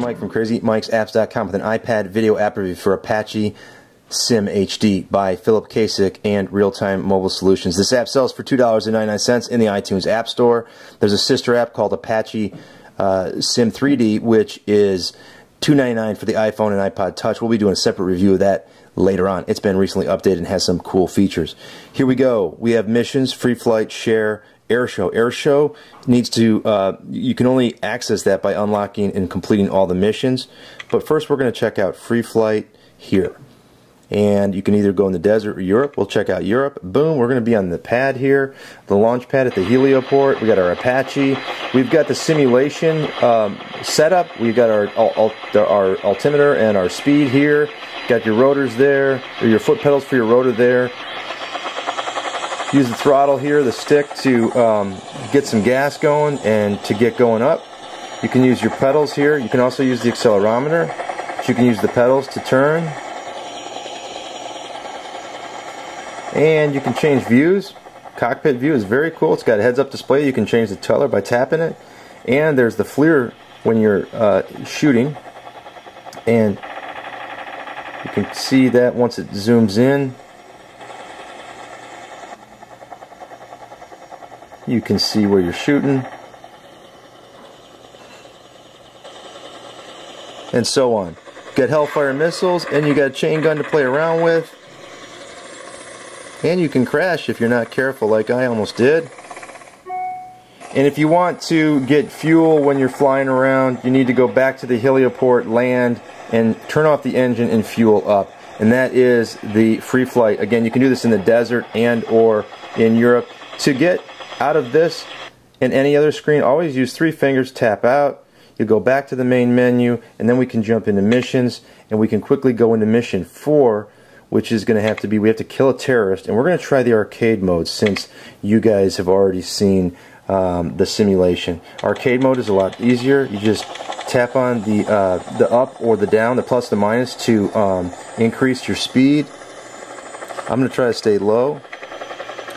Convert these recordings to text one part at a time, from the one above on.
Mike from CrazyMikesapps.com with an iPad video app review for Apache Sim HD by Philip Kasich and Real-Time Mobile Solutions. This app sells for $2.99 in the iTunes App Store. There's a sister app called Apache Sim 3D, which is $2.99 for the iPhone and iPod Touch. We'll be doing a separate review of that later on. It's been recently updated and has some cool features. Here we go. We have missions, free flight, share, airshow. Airshow needs to, you can only access that by unlocking and completing all the missions. But first we're going to check out free flight here. And you can either go in the desert or Europe. We'll check out Europe. Boom, we're going to be on the pad here, the launch pad at the helioport. We got our Apache. We've got the simulation setup. We've got our altimeter and our speed here. Got your rotors there, or your foot pedals for your rotor there. Use the throttle here, the stick, to get some gas going and to get going up. You can use your pedals here. You can also use the accelerometer. You can use the pedals to turn. And you can change views. Cockpit view is very cool. It's got a heads-up display. You can change the color by tapping it. And there's the FLIR when you're shooting. And you can see that once it zooms in. You can see where you're shooting. And so on. You got Hellfire missiles, and you got a chain gun to play around with. And you can crash if you're not careful, like I almost did. And if you want to get fuel when you're flying around, you need to go back to the helioport, land, and turn off the engine and fuel up. And that is the free flight. Again, you can do this in the desert and or in Europe. To get out of this and any other screen, always use 3 fingers, tap out. You go back to the main menu, and then we can jump into missions, and we can quickly go into mission 4, which is going to have to be, we have to kill a terrorist, and we're going to try the arcade mode since you guys have already seen the simulation. Arcade mode is a lot easier. You just tap on the up or the down, the plus, the minus, to increase your speed. I'm going to try to stay low.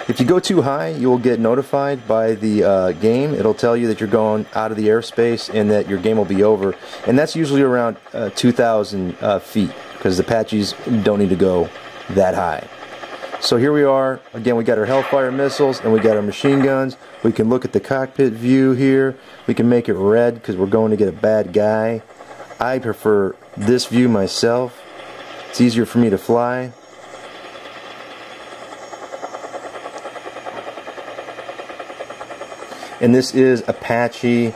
If you go too high, you will get notified by the game. It'll tell you that you're going out of the airspace and that your game will be over. And that's usually around 2,000 feet, because the Apaches don't need to go that high. So here we are. Again, we got our Hellfire missiles and we got our machine guns. We can look at the cockpit view here. We can make it red because we're going to get a bad guy. I prefer this view myself. It's easier for me to fly. And this is Apache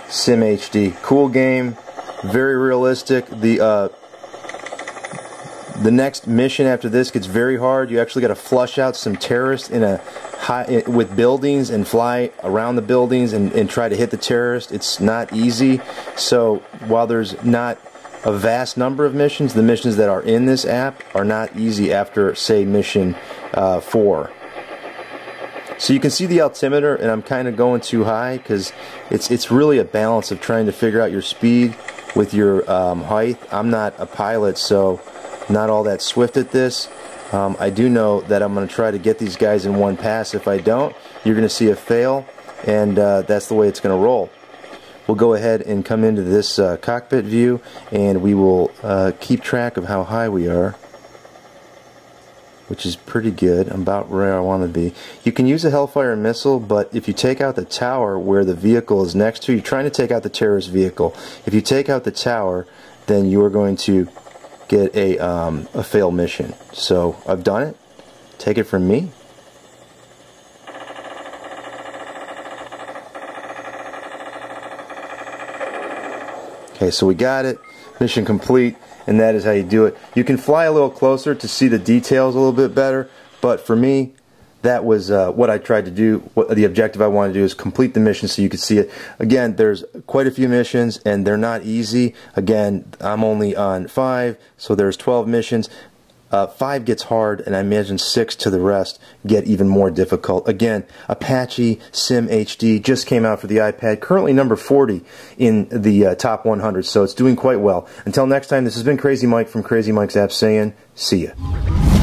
Sim HD. Cool game, very realistic. The next mission after this gets very hard. You actually got to flush out some terrorists in a with buildings and fly around the buildings and try to hit the terrorist. It's not easy. So while there's not a vast number of missions, the missions that are in this app are not easy after, say, mission 4. So you can see the altimeter, and I'm kind of going too high because it's really a balance of trying to figure out your speed with your height. I'm not a pilot, so not all that swift at this. I do know that I'm going to try to get these guys in one pass. If I don't, you're going to see a fail, and that's the way it's going to roll. We'll go ahead and come into this cockpit view, and we will keep track of how high we are, which is pretty good. I'm about where I want to be. You can use a Hellfire missile, but if you take out the tower where the vehicle is next to, you're trying to take out the terrorist vehicle. If you take out the tower, then you are going to get a fail mission. So I've done it. Take it from me. Okay, so we got it. Mission complete. And that is how you do it. You can fly a little closer to see the details a little bit better, but for me, that was what I tried to do. The objective I wanted to do is complete the mission so you could see it. Again, there's quite a few missions, and they're not easy. Again, I'm only on 5, so there's 12 missions. 5 gets hard, and I imagine 6 to the rest get even more difficult. Again, Apache Sim HD just came out for the iPad, currently number 40 in the top 100, so it's doing quite well. Until next time, this has been Crazy Mike from CrazyMikesapps saying, see ya.